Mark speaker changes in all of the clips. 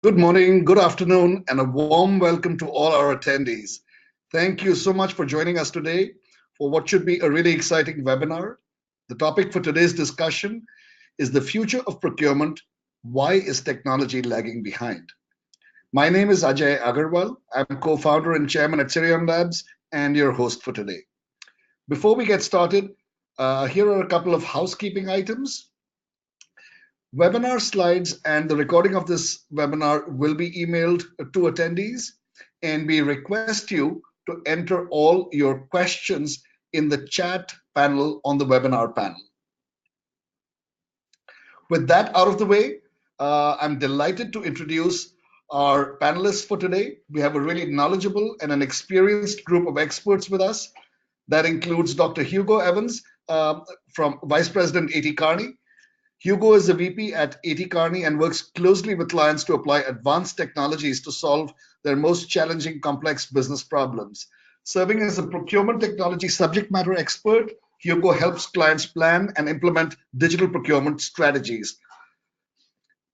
Speaker 1: Good morning, good afternoon, and a warm welcome to all our attendees. Thank you so much for joining us today for what should be a really exciting webinar. The topic for today's discussion is the future of procurement. Why is technology lagging behind? My name is Ajay Agarwal. I'm co-founder and chairman at Sirion Labs and your host for today. Before we get started, here are a couple of housekeeping items. Webinar slides and the recording of this webinar will be emailed to attendees, and we request you to enter all your questions in the chat panel on the webinar panel. With that out of the way, I'm delighted to introduce our panelists for today. We have a really knowledgeable and an experienced group of experts with us. That includes Dr. Hugo Evans from Vice President A.T. Kearney. Hugo is a VP at A.T. Kearney and works closely with clients to apply advanced technologies to solve their most challenging complex business problems. Serving as a procurement technology subject matter expert, Hugo helps clients plan and implement digital procurement strategies.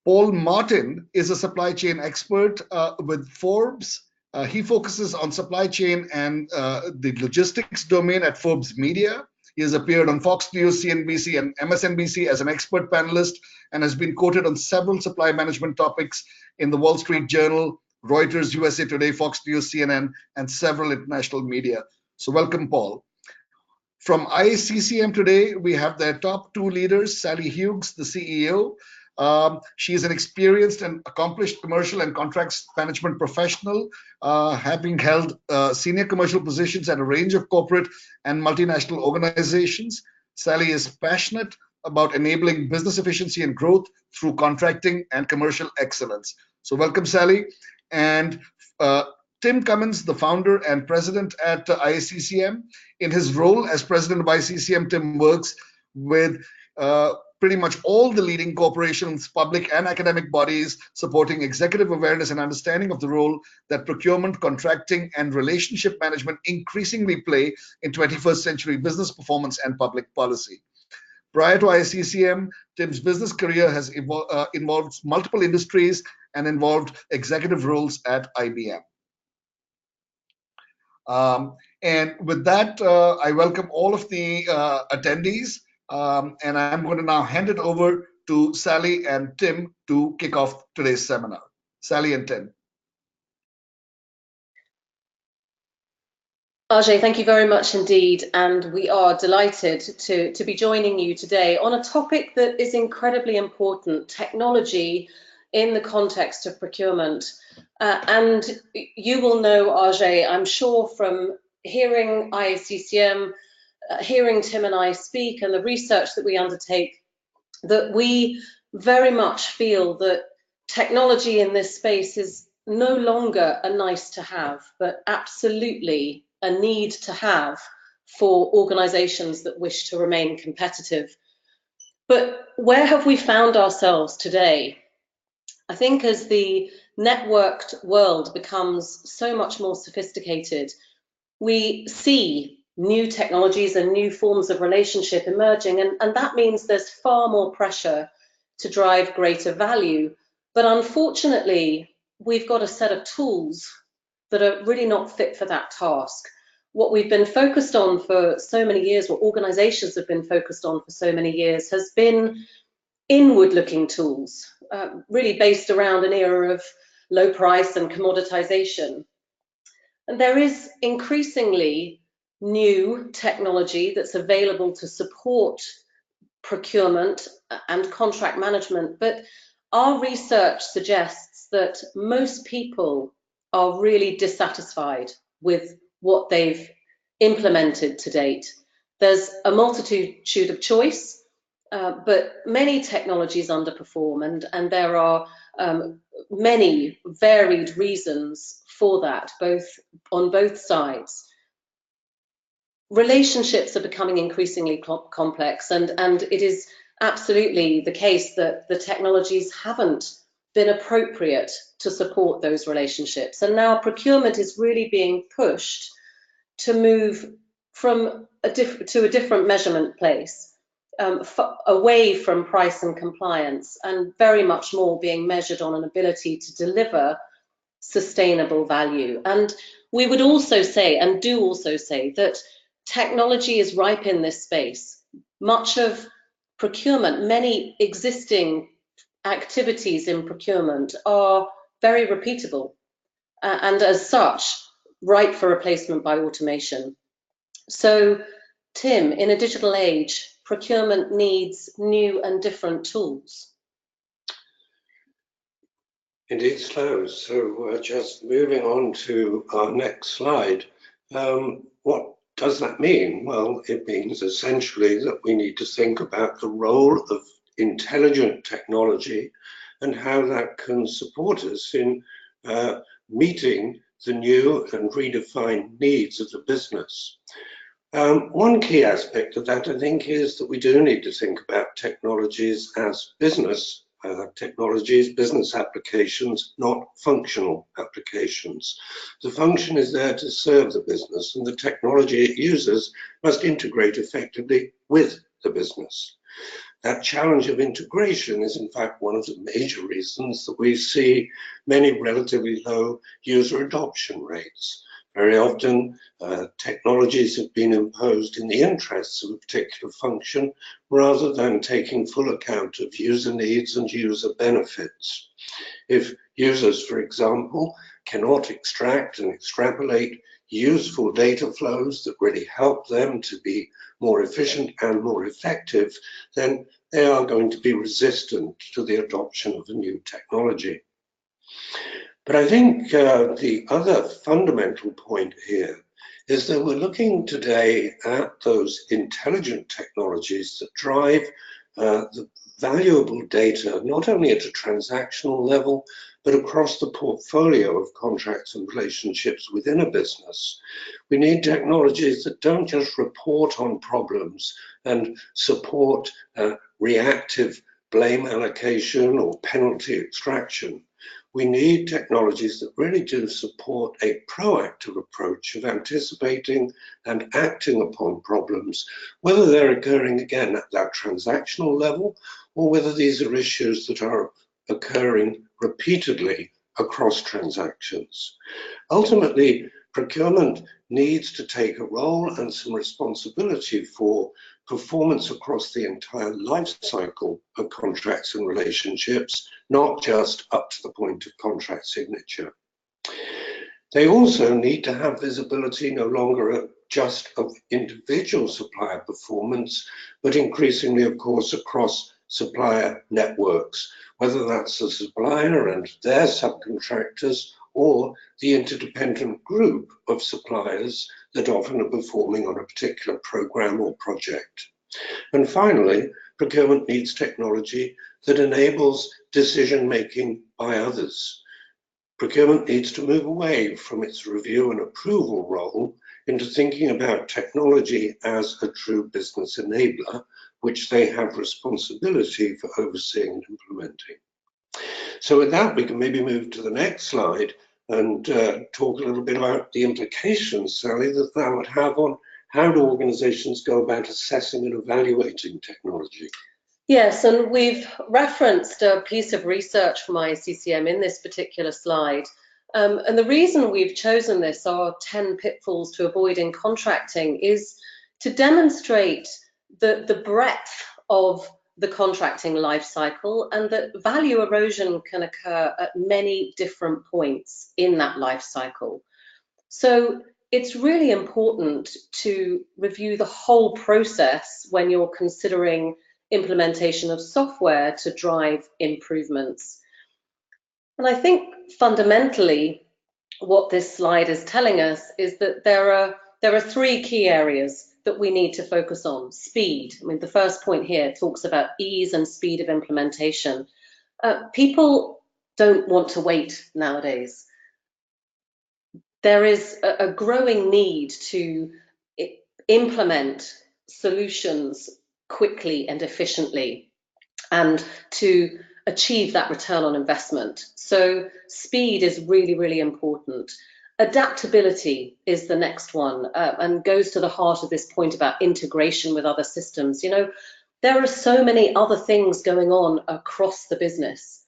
Speaker 1: Paul Martin is a supply chain expert with Forbes. He focuses on supply chain and the logistics domain at Forbes Media. He has appeared on Fox News, CNBC, and MSNBC as an expert panelist and has been quoted on several supply management topics in the Wall Street Journal, Reuters, USA Today, Fox News, CNN, and several international media. So welcome, Paul. From ICCM today, we have their top two leaders, Sally Hughes, the CEO. She is an experienced and accomplished commercial and contracts management professional, having held senior commercial positions at a range of corporate and multinational organizations. Sally is passionate about enabling business efficiency and growth through contracting and commercial excellence. So welcome, Sally. And Tim Cummins, the founder and president at ICCM. In his role as president of ICCM, Tim works with pretty much all the leading corporations, public and academic bodies, supporting executive awareness and understanding of the role that procurement, contracting, and relationship management increasingly play in 21st century business performance and public policy. Prior to ICCM, Tim's business career has involved multiple industries and involved executive roles at IBM. And with that, I welcome all of the attendees. And I'm going to now hand it over to Sally and Tim to kick off today's seminar. Sally and Tim.
Speaker 2: Ajay, thank you very much indeed. And we are delighted to be joining you today on a topic that is incredibly important, technology in the context of procurement. And you will know, Ajay, I'm sure from hearing ICCM, hearing Tim and I speak and the research that we undertake, that we very much feel that technology in this space is no longer a nice to have, but absolutely a need to have for organizations that wish to remain competitive. But where have we found ourselves today? I think as the networked world becomes so much more sophisticated, we see new technologies and new forms of relationship emerging, and that means there's far more pressure to drive greater value. But unfortunately, we've got a set of tools that are really not fit for that task. What we've been focused on for so many years, what organizations have been focused on for so many years, has been inward-looking tools, really based around an era of low price and commoditization. And there is increasingly new technology that's available to support procurement and contract management, but our research suggests that most people are really dissatisfied with what they've implemented to date. There's a multitude of choice, but many technologies underperform, and there are many varied reasons for that, on both sides. Relationships are becoming increasingly complex, and it is absolutely the case that the technologies haven't been appropriate to support those relationships. And now procurement is really being pushed to move from to a different measurement place. away from price and compliance, and very much more being measured on an ability to deliver sustainable value. And we would also say, and do also say, that technology is ripe in this space. Much of procurement, many existing activities in procurement are very repeatable, and as such, ripe for replacement by automation. So, Tim, in a digital age, procurement needs new and different tools.
Speaker 3: Indeed so. Just moving on to our next slide. What does that mean? Well, it means essentially that we need to think about the role of intelligent technology and how that can support us in meeting the new and redefined needs of the business. One key aspect of that, I think, is that we do need to think about technologies as business technologies, business applications, not functional applications. The function is there to serve the business, and the technology it uses must integrate effectively with the business. That challenge of integration is in fact one of the major reasons that we see many relatively low user adoption rates. Very often, technologies have been imposed in the interests of a particular function rather than taking full account of user needs and user benefits. If users, for example, cannot extract and extrapolate useful data flows that really help them to be more efficient and more effective, then they are going to be resistant to the adoption of a new technology. But I think the other fundamental point here is that we're looking today at those intelligent technologies that drive the valuable data, not only at a transactional level, but across the portfolio of contracts and relationships within a business. We need technologies that don't just report on problems and support reactive blame allocation or penalty extraction. We need technologies that really do support a proactive approach of anticipating and acting upon problems, whether they're occurring again at that transactional level or whether these are issues that are occurring repeatedly across transactions. Ultimately, procurement needs to take a role and some responsibility for performance across the entire life cycle of contracts and relationships, not just up to the point of contract signature. They also need to have visibility no longer just of individual supplier performance, but increasingly, of course, across supplier networks, whether that's the supplier and their subcontractors or the interdependent group of suppliers that often are performing on a particular program or project. And finally, procurement needs technology that enables decision-making by others. Procurement needs to move away from its review and approval role into thinking about technology as a true business enabler, which they have responsibility for overseeing and implementing. So with that, we can maybe move to the next slide and talk a little bit about the implications, Sally, that that would have on how do organizations go about assessing and evaluating technology?
Speaker 2: Yes, and we've referenced a piece of research from ICCM in this particular slide. And the reason we've chosen this, our 10 pitfalls to avoid in contracting, is to demonstrate the breadth of the contracting life cycle and that value erosion can occur at many different points in that life cycle. So it's really important to review the whole process when you're considering implementation of software to drive improvements. And I think fundamentally what this slide is telling us is that there are three key areas that we need to focus on. Speed. I mean, the first point here talks about ease and speed of implementation. People don't want to wait nowadays. There is a growing need to implement solutions quickly and efficiently and to achieve that return on investment. So speed is really, really important. Adaptability is the next one and goes to the heart of this point about integration with other systems. You know, there are so many other things going on across the business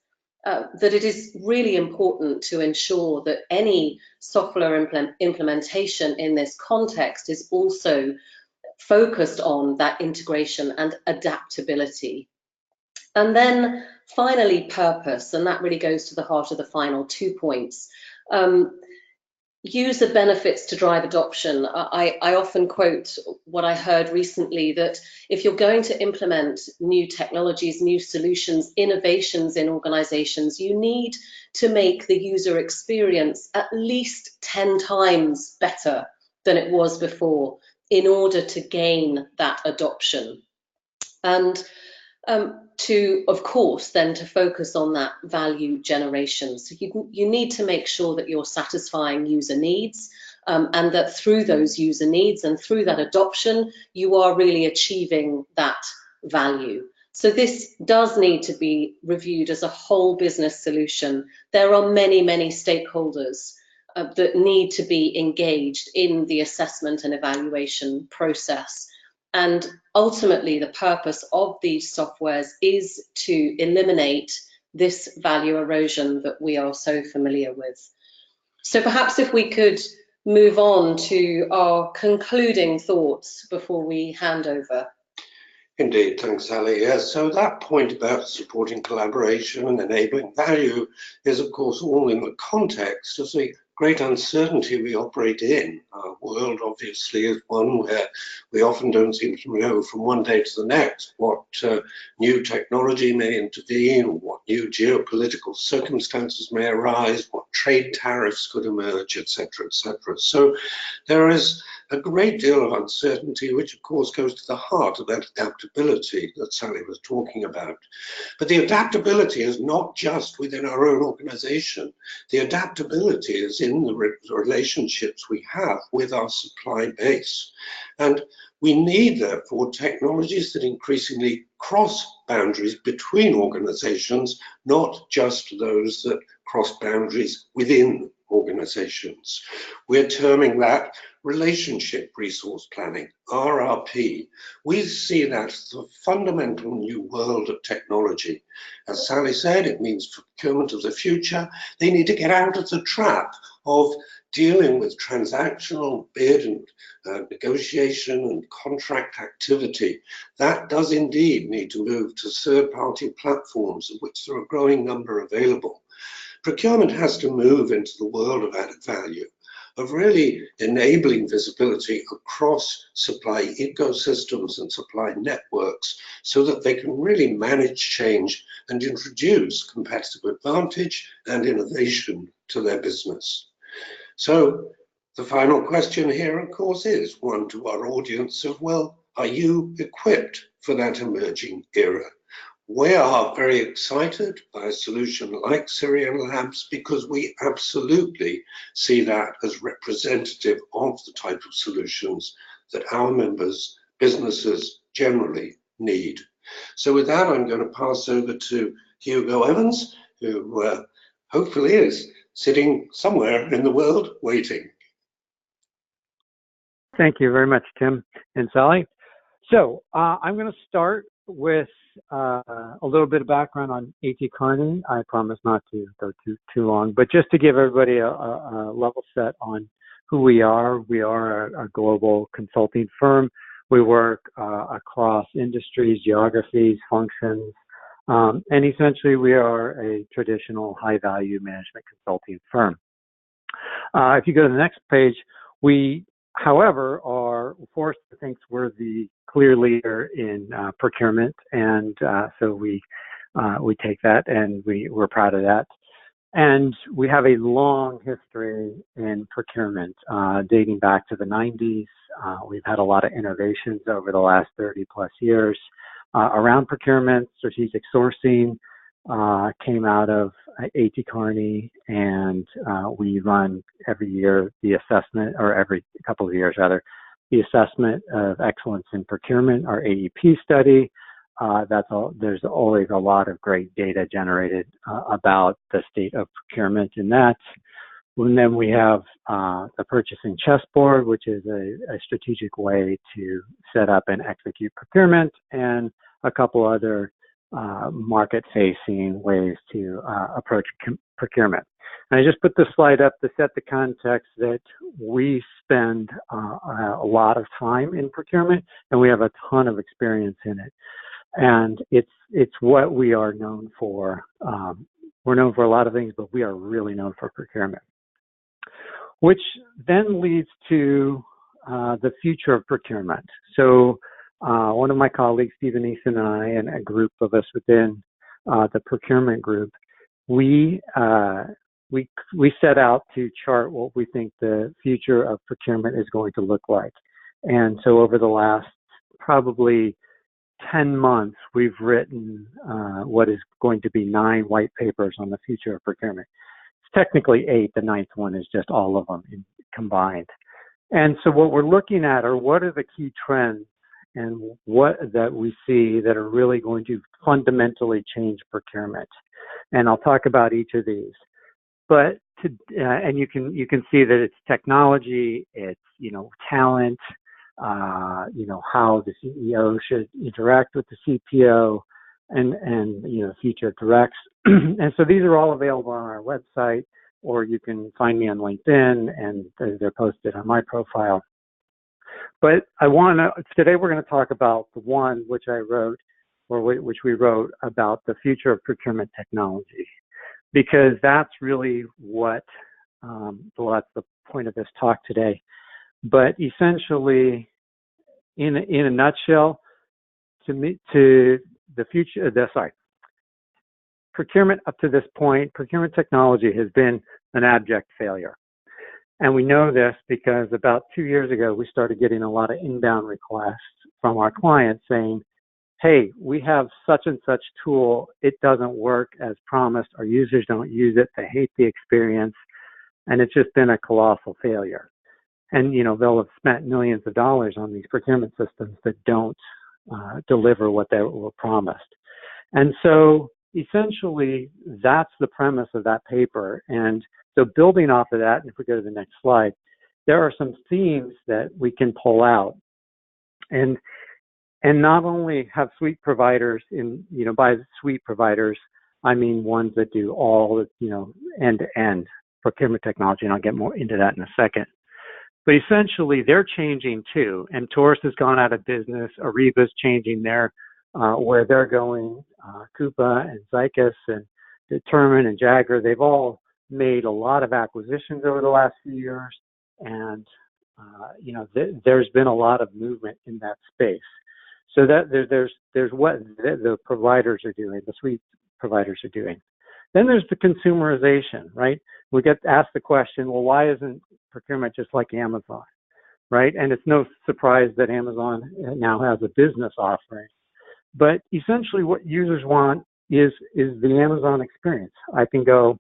Speaker 2: that it is really important to ensure that any software implementation in this context is also focused on that integration and adaptability. And then finally, purpose, and that really goes to the heart of the final 2 points. User benefits to drive adoption. I often quote what I heard recently, that if you're going to implement new technologies, new solutions, innovations in organizations, you need to make the user experience at least 10 times better than it was before in order to gain that adoption. And to, of course, then to focus on that value generation. So you need to make sure that you're satisfying user needs, and that through those user needs and through that adoption, you are really achieving that value. So this does need to be reviewed as a whole business solution. There are many, many stakeholders that need to be engaged in the assessment and evaluation process. And ultimately, the purpose of these softwares is to eliminate this value erosion that we are so familiar with. So perhaps if we could move on to our concluding thoughts before we hand over.
Speaker 3: Indeed, thanks, Sally. Yes, so that point about supporting collaboration and enabling value is, of course, all in the context of the great uncertainty we operate in. Our world, obviously, is one where we often don't seem to know from one day to the next what new technology may intervene, what new geopolitical circumstances may arise, what trade tariffs could emerge, etc., etc. So there is a great deal of uncertainty, which of course goes to the heart of that adaptability that Sally was talking about. But the adaptability is not just within our own organization. The adaptability is in the relationships we have with our supply base. And we need, therefore, technologies that increasingly cross boundaries between organizations, not just those that cross boundaries within organizations. We're terming that relationship resource planning, RRP. We see that as the fundamental new world of technology. As Sally said, it means procurement of the future. They need to get out of the trap of dealing with transactional bid and negotiation and contract activity. That does indeed need to move to third-party platforms, of which there are a growing number available. Procurement has to move into the world of added value, of really enabling visibility across supply ecosystems and supply networks so that they can really manage change and introduce competitive advantage and innovation to their business. So the final question here, of course, is one to our audience of, well, are you equipped for that emerging era? We are very excited by a solution like Syrian Labs because we absolutely see that as representative of the type of solutions that our members, businesses generally need. So with that, I'm going to pass over to Hugo Evans, who hopefully is sitting somewhere in the world waiting.
Speaker 4: Thank you very much, Tim and Sally. So I'm going to start with a little bit of background on A.T. Kearney. I promise not to go too long, but just to give everybody a level set on who we are. We are a global consulting firm. We work across industries, geographies, functions, and essentially we are a traditional high-value management consulting firm. If you go to the next page, we, however, are forced to think we're the clear leader in procurement, and so we take that, and we're proud of that. And we have a long history in procurement, dating back to the 90s. We've had a lot of innovations over the last 30 plus years around procurement. Strategic sourcing came out of A.T. Kearney, and we run every year the assessment, or every couple of years rather, the assessment of excellence in procurement, our AEP study. There's always a lot of great data generated about the state of procurement in that. And then we have the purchasing chessboard, which is a strategic way to set up and execute procurement. And a couple other market-facing ways to approach procurement. And I just put this slide up to set the context that we spend a lot of time in procurement, and we have a ton of experience in it. And it's what we are known for. We're known for a lot of things, but we are really known for procurement, which then leads to the future of procurement. So one of my colleagues, Stephen Eason, and I, and a group of us within the procurement group, we set out to chart what we think the future of procurement is going to look like. And so over the last probably 10 months, we've written what is going to be 9 white papers on the future of procurement. It's technically 8. The 9th one is just all of them combined. And so what we're looking at are what are the key trends and what that we see that are really going to fundamentally change procurement. And I'll talk about each of these. But and you can see that it's technology, it's talent, how the CEO should interact with the CPO, and future directs. And so these are all available on our website, or you can find me on LinkedIn, and they're posted on my profile. But today we're going to talk about the one which I wrote, or which we wrote about the future of procurement technology, because that's really what, that's the point of this talk today. But essentially, in a nutshell, procurement up to this point, procurement technology has been an abject failure. And we know this because about 2 years ago, we started getting a lot of inbound requests from our clients saying, hey, we have such and such tool, it doesn't work as promised, our users don't use it, they hate the experience, and it's just been a colossal failure. And they'll have spent millions of dollars on these procurement systems that don't deliver what they were promised. And so essentially, that's the premise of that paper. And so building off of that, and if we go to the next slide, there are some themes that we can pull out. And not only have suite providers by suite providers, I mean ones that do all, end-to-end procurement technology, and I'll get more into that in a second. But essentially, they're changing too. And Taurus has gone out of business. Ariba's changing where they're going. Coupa and Zycus and Determine and Jagger, they've all made a lot of acquisitions over the last few years. And, there's been a lot of movement in that space. So that there's what the providers are doing, the suite providers are doing. Then there's the consumerization, right? We get asked the question, well, why isn't procurement just like Amazon, right? And it's no surprise that Amazon now has a business offering. But essentially what users want is the Amazon experience. I can go,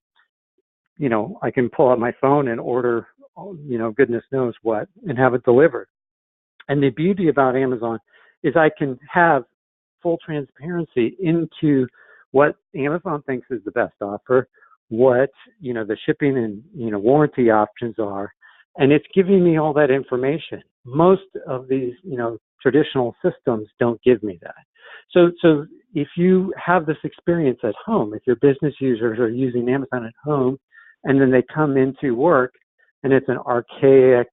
Speaker 4: I can pull out my phone and order, goodness knows what, and have it delivered. And the beauty about Amazon is I can have full transparency into what Amazon thinks is the best offer, what, the shipping and, warranty options are, and it's giving me all that information. Most of these, traditional systems don't give me that. So if you have this experience at home, if your business users are using Amazon at home, and then they come into work and it's an archaic,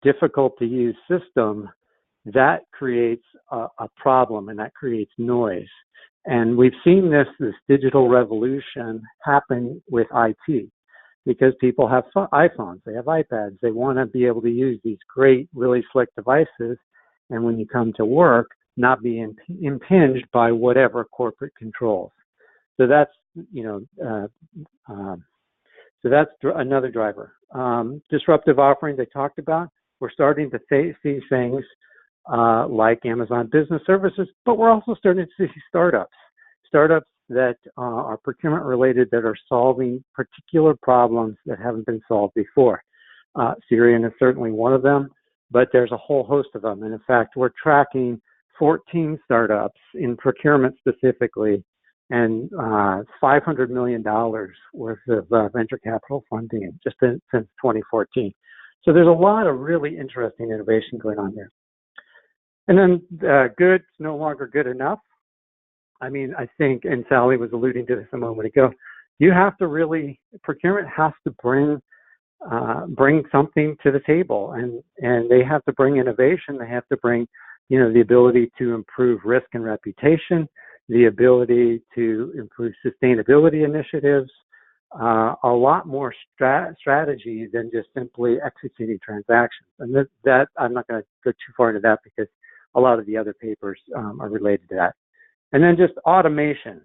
Speaker 4: difficult to use system, that creates a problem, and that creates noise. And we've seen this digital revolution happen with IT, because people have iPhones, they have iPads, they want to be able to use these great, really slick devices, and when you come to work, not be impinged by whatever corporate controls. So that's, another driver. Disruptive offerings I talked about. We're starting to see things like Amazon Business Services, but we're also starting to see startups that are procurement related, that are solving particular problems that haven't been solved before. Syrian is certainly one of them, but there's a whole host of them. And in fact, we're tracking 14 startups in procurement specifically, and $500 million worth of venture capital funding just since 2014. So there's a lot of really interesting innovation going on there. And then good's no longer good enough. I mean, I think, and Sally was alluding to this a moment ago, you have to really, procurement has to bring something to the table, and they have to bring innovation. They have to bring, the ability to improve risk and reputation, the ability to improve sustainability initiatives, a lot more strategy than just simply executing transactions. And that I'm not going to go too far into that because a lot of the other papers are related to that. And then just automation.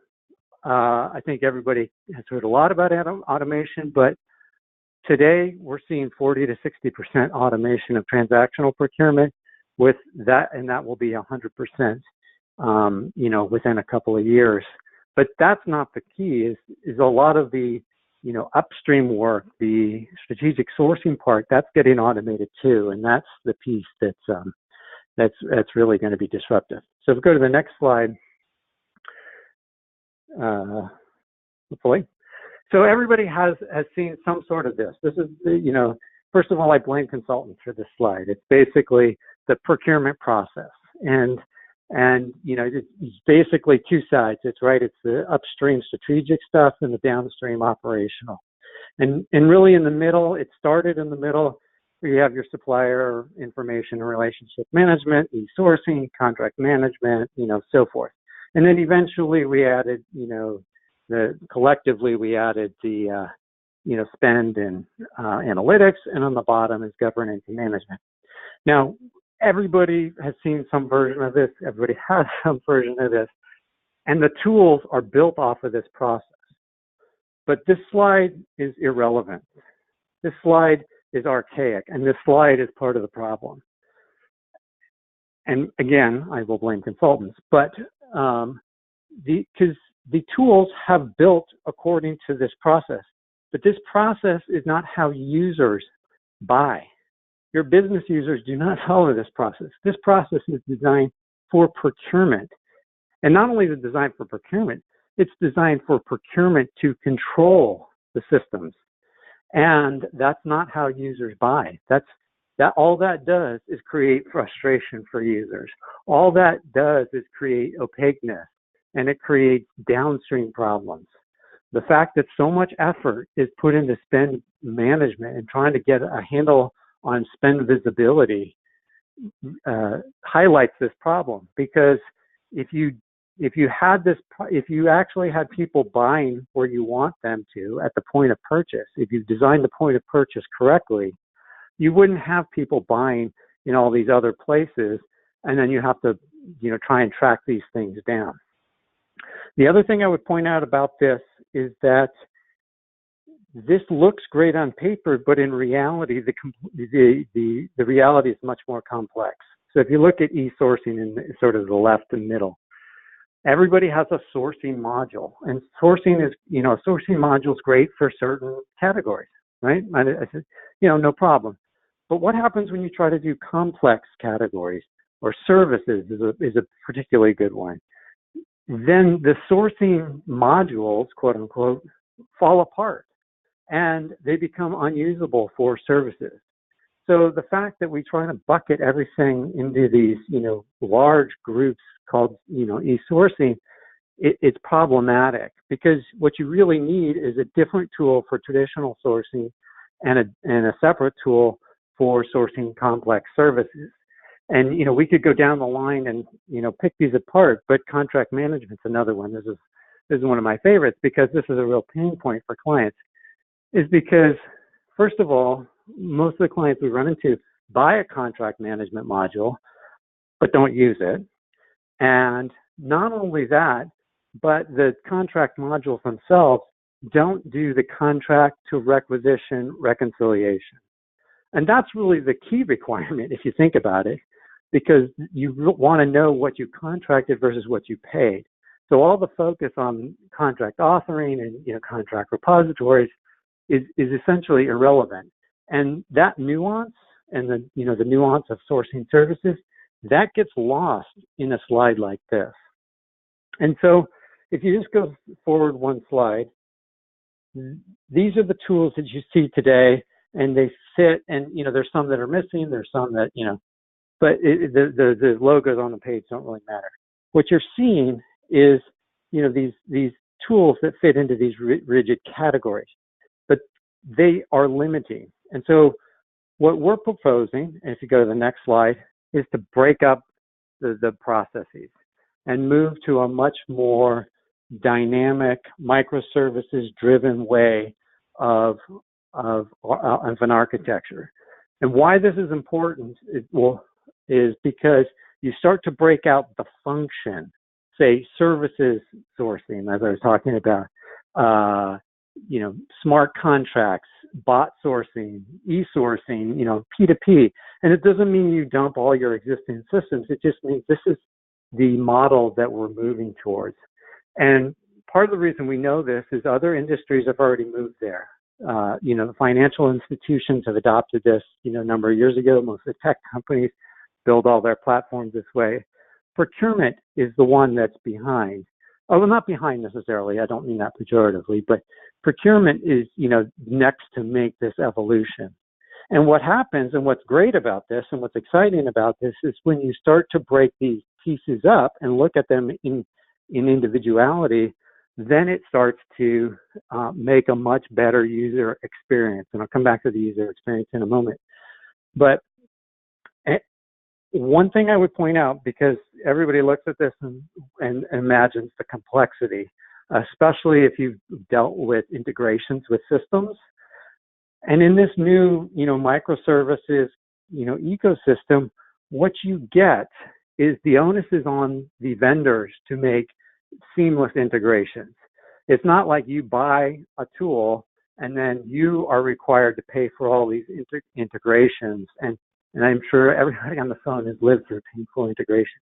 Speaker 4: I think everybody has heard a lot about automation, but today we're seeing 40 to 60% automation of transactional procurement with that, and that will be 100%, within a couple of years. But that's not the key. Is a lot of the, upstream work, the strategic sourcing part, that's getting automated too, and that's the piece that's really going to be disruptive. So if we go to the next slide. Hopefully. So everybody has seen some sort of this. This is, first of all, I blame consultants for this slide. It's basically the procurement process. And it's basically two sides. It's right. It's the upstream strategic stuff and the downstream operational. And really in the middle, it started in the middle where you have your supplier information and relationship management, e-sourcing, contract management, so forth. And then eventually we added, collectively we added the, spend and analytics, and on the bottom is governance and management. Now, everybody has seen some version of this. Everybody has some version of this. And the tools are built off of this process. But this slide is irrelevant. This slide is archaic, and this slide is part of the problem. And again, I will blame consultants, but because the tools have built according to this process, but this process is not how users buy. Your business users do not follow this process. This process is designed for procurement. And not only is it designed for procurement, it's designed for procurement to control the systems. And that's not how users buy. All that does is create frustration for users. All that does is create opaqueness, and it creates downstream problems. The fact that so much effort is put into spend management and trying to get a handle on spend visibility highlights this problem, because if you actually had people buying where you want them to at the point of purchase, if you designed the point of purchase correctly, you wouldn't have people buying in all these other places, and then you have to, try and track these things down. The other thing I would point out about this is that this looks great on paper, but in reality, the reality is much more complex. So if you look at e-sourcing in sort of the left and middle, everybody has a sourcing module, and sourcing is, sourcing module is great for certain categories, right? I said, no problem. But what happens when you try to do complex categories, or services is a particularly good one? Then the sourcing modules, quote unquote, fall apart and they become unusable for services. So the fact that we try to bucket everything into these, large groups called, e-sourcing, it's problematic, because what you really need is a different tool for traditional sourcing and a separate tool for sourcing complex services. And, we could go down the line and, pick these apart, but contract management's another one. This is one of my favorites, because this is a real pain point for clients, is because, first of all, most of the clients we run into buy a contract management module, but don't use it. And not only that, but the contract modules themselves don't do the contract to requisition reconciliation. And that's really the key requirement, if you think about it, because you want to know what you contracted versus what you paid. So all the focus on contract authoring and contract repositories is essentially irrelevant. And that nuance and the nuance of sourcing services, that gets lost in a slide like this. And so if you just go forward one slide, these are the tools that you see today, and they fit, and there's some that are missing, there's some that but the logos on the page don't really matter. What you're seeing is these tools that fit into these rigid categories, but they are limiting. And so what we're proposing, and if you go to the next slide, is to break up the processes and move to a much more dynamic, microservices-driven way of an architecture. And why this is important is because you start to break out the function, say services sourcing, as I was talking about, smart contracts, bot sourcing, e-sourcing, P2P. And it doesn't mean you dump all your existing systems. It just means this is the model that we're moving towards. And part of the reason we know this is other industries have already moved there. The financial institutions have adopted this, a number of years ago. Most of the tech companies build all their platforms this way. Procurement is the one that's behind. Oh, well, not behind necessarily. I don't mean that pejoratively, but procurement is, next to make this evolution. And what happens, and what's great about this, and what's exciting about this, is when you start to break these pieces up and look at them in individuality, then it starts to make a much better user experience. And I'll come back to the user experience in a moment. But one thing I would point out, because everybody looks at this and imagines the complexity, especially if you've dealt with integrations with systems. And in this new, microservices, ecosystem, what you get is the onus is on the vendors to make seamless integrations. It's not like you buy a tool and then you are required to pay for all these integrations. And I'm sure everybody on the phone has lived through painful integration.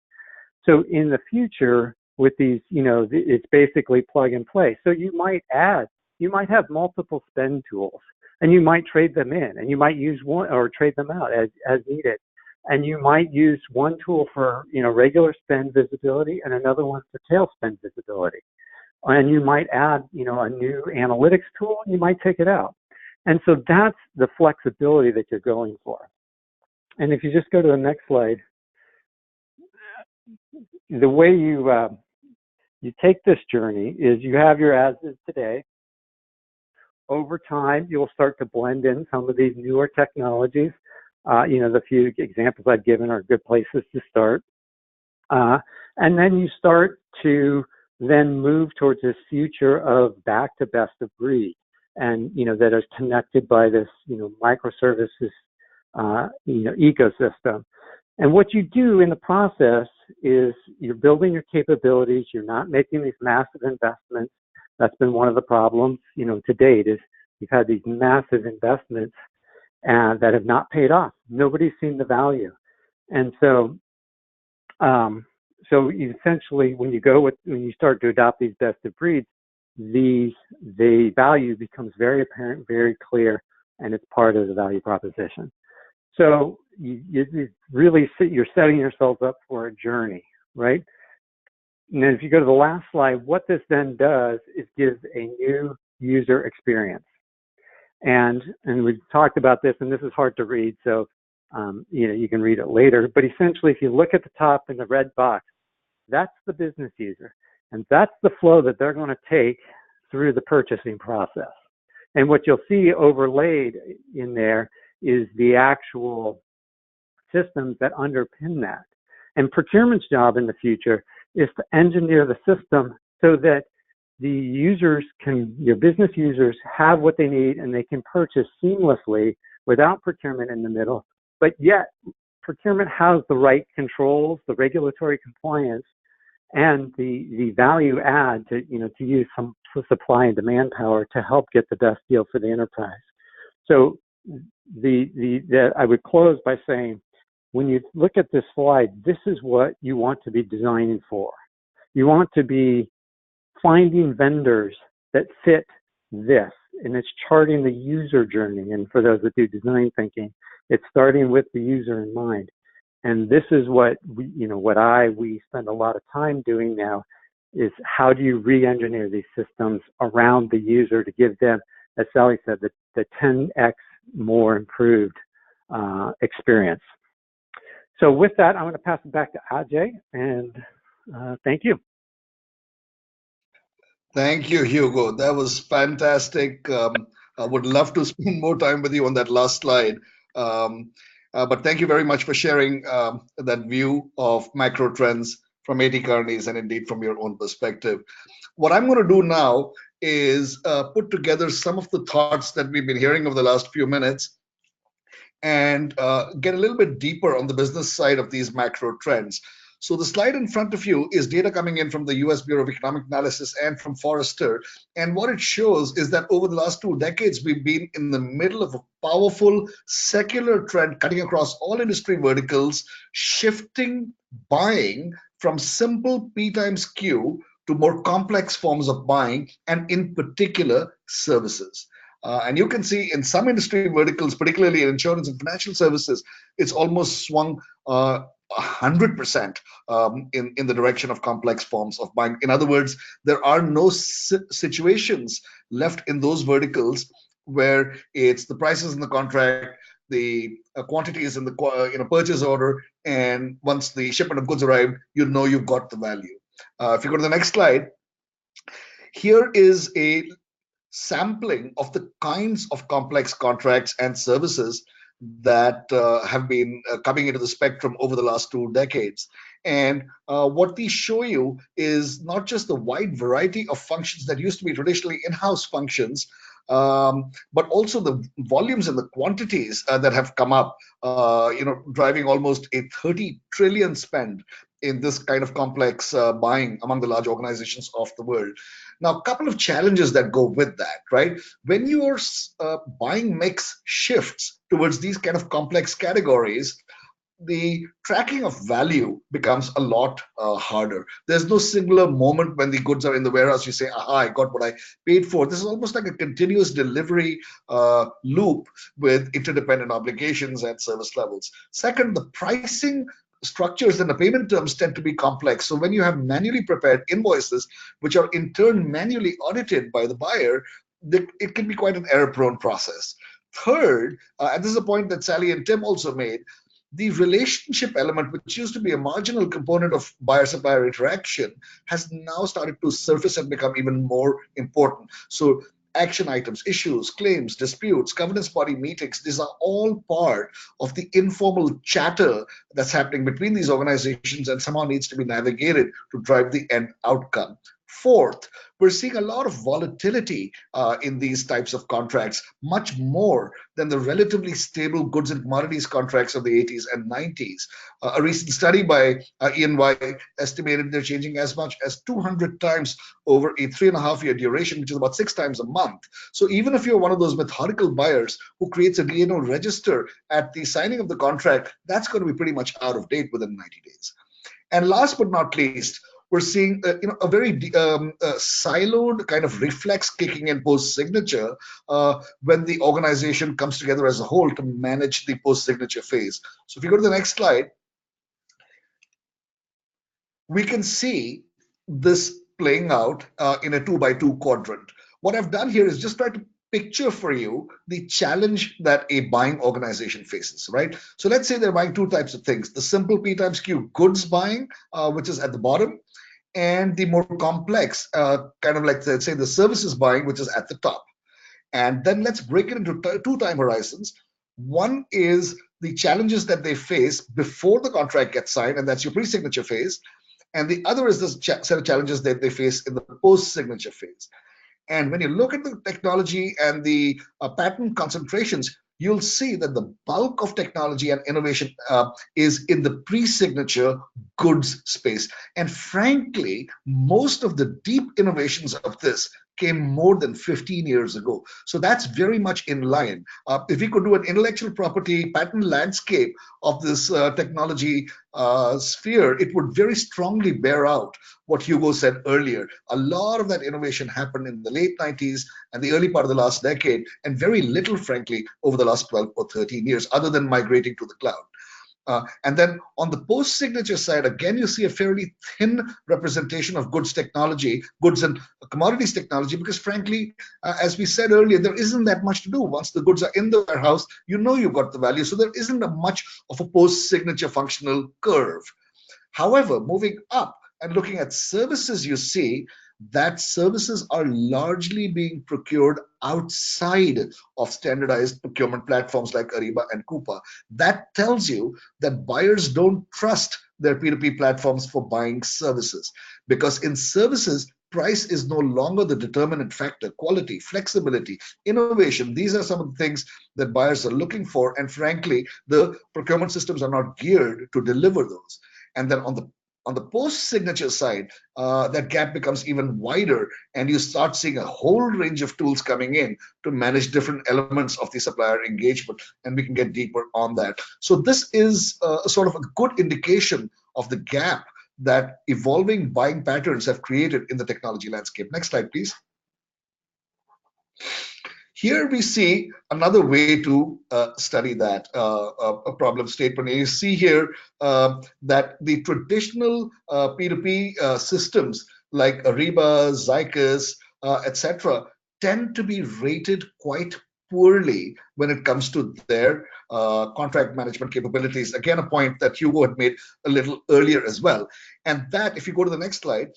Speaker 4: So in the future, with these, it's basically plug and play. So you might have multiple spend tools, and you might trade them in, and you might use one or trade them out as needed. And you might use one tool for, regular spend visibility and another one for tail spend visibility. And you might add, a new analytics tool, and you might take it out. And so that's the flexibility that you're going for. And if you just go to the next slide, the way you take this journey is you have your as is today. Over time, you'll start to blend in some of these newer technologies. The few examples I've given are good places to start. And then you start to then move towards this future of back to best of breed, and that is connected by this microservices ecosystem. And what you do in the process is you're building your capabilities. You're not making these massive investments. That's been one of the problems, to date, is you've had these massive investments that have not paid off. Nobody's seen the value. And so, you essentially, when you start to adopt these best of breeds, the value becomes very apparent, very clear, and it's part of the value proposition. So you're setting yourself up for a journey, right? And then if you go to the last slide, what this then does is gives a new user experience. And we've talked about this, and this is hard to read, so you can read it later. But essentially, if you look at the top in the red box, that's the business user, and that's the flow that they're going to take through the purchasing process. And what you'll see overlaid in there is the actual systems that underpin that. And procurement's job in the future is to engineer the system so that the users your business users have what they need and they can purchase seamlessly without procurement in the middle, but yet procurement has the right controls, the regulatory compliance, and the value add to use some supply and demand power to help get the best deal for the enterprise. So I would close by saying, when you look at this slide, this is what you want to be designing for. You want to be finding vendors that fit this, and it's charting the user journey. And for those that do design thinking, it's starting with the user in mind. And this is what we spend a lot of time doing now, is how do you re-engineer these systems around the user to give them, as Sally said, the 10x more improved experience. So with that, I'm going to pass it back to Ajay, and thank you.
Speaker 1: Thank you, Hugo. That was fantastic. I would love to spend more time with you on that last slide. Um, but thank you very much for sharing that view of macro trends from AT Kearney's and indeed from your own perspective. What I'm going to do now is put together some of the thoughts that we've been hearing over the last few minutes and get a little bit deeper on the business side of these macro trends. So the slide in front of you is data coming in from the US Bureau of Economic Analysis and from Forrester. And what it shows is that over the last 2 decades, we've been in the middle of a powerful secular trend cutting across all industry verticals, shifting buying from simple P times Q to more complex forms of buying, and in particular, services. And you can see in some industry verticals, particularly in insurance and financial services, it's almost swung 100% in the direction of complex forms of buying. In other words, there are no situations left in those verticals where it's the prices in the contract, the quantities in the purchase order, and once the shipment of goods arrived, you know you've got the value. If you go to the next slide, here is a sampling of the kinds of complex contracts and services that have been coming into the spectrum over the last 2 decades. And what these show you is not just the wide variety of functions that used to be traditionally in-house functions, but also the volumes and the quantities that have come up, driving almost a 30 trillion spend in this kind of complex buying among the large organizations of the world. Now, a couple of challenges that go with that, right? When your buying mix shifts towards these kind of complex categories, the tracking of value becomes a lot harder. There's no singular moment when the goods are in the warehouse, you say, aha, I got what I paid for. This is almost like a continuous delivery loop with interdependent obligations and service levels. Second, the pricing structures and the payment terms tend to be complex. So when you have manually prepared invoices, which are in turn manually audited by the buyer, it can be quite an error-prone process. Third, and this is a point that Sally and Tim also made, the relationship element, which used to be a marginal component of buyer-supplier interaction, has now started to surface and become even more important. So action items, issues, claims, disputes, governance body meetings, these are all part of the informal chatter that's happening between these organizations and somehow needs to be navigated to drive the end outcome. Fourth, we're seeing a lot of volatility in these types of contracts, much more than the relatively stable goods and commodities contracts of the 80s and 90s. A recent study by E&Y estimated they're changing as much as 200 times over a 3.5-year duration, which is about 6 times a month. So even if you're one of those methodical buyers who creates a D&O register at the signing of the contract, that's going to be pretty much out of date within 90 days. And last but not least, we're seeing a very siloed kind of reflex kicking in post-signature when the organization comes together as a whole to manage the post-signature phase. So if you go to the next slide, we can see this playing out in a 2x2 quadrant. What I've done here is just try to picture for you the challenge that a buying organization faces, right? So let's say they're buying two types of things: the simple P times Q goods buying, which is at the bottom, and the more complex, kind of like, let's say, the services buying, which is at the top. And then let's break it into two time horizons. One is the challenges that they face before the contract gets signed, and that's your pre-signature phase. And the other is the set of challenges that they face in the post-signature phase. And when you look at the technology and the patent concentrations, you'll see that the bulk of technology and innovation is in the pre-signature goods space. And frankly, most of the deep innovations of this came more than 15 years ago. So that's very much in line. If we could do an intellectual property patent landscape of this technology sphere, it would very strongly bear out what Hugo said earlier. A lot of that innovation happened in the late 90s and the early part of the last decade, and very little, frankly, over the last 12 or 13 years, other than migrating to the cloud. And then on the post-signature side, again, you see a fairly thin representation of goods technology, goods and commodities technology, because frankly, as we said earlier, there isn't that much to do. Once the goods are in the warehouse, you know you've got the value. So there isn't much of a post-signature functional curve. However, moving up and looking at services, you see that services are largely being procured outside of standardized procurement platforms like Ariba and Coupa. That tells you that buyers don't trust their P2P platforms for buying services, because in services, price is no longer the determinant factor. Quality, flexibility, innovation, these are some of the things that buyers are looking for, and frankly, the procurement systems are not geared to deliver those. And then on the post-signature side, that gap becomes even wider, and you start seeing a whole range of tools coming in to manage different elements of the supplier engagement, and we can get deeper on that. So this is sort of a good indication of the gap that evolving buying patterns have created in the technology landscape. Next slide, please. Here we see another way to study that a problem statement. And you see here that the traditional P2P systems like Ariba, Zycus, etc., tend to be rated quite poorly when it comes to their contract management capabilities. Again, a point that Hugo had made a little earlier as well. And that, if you go to the next slide,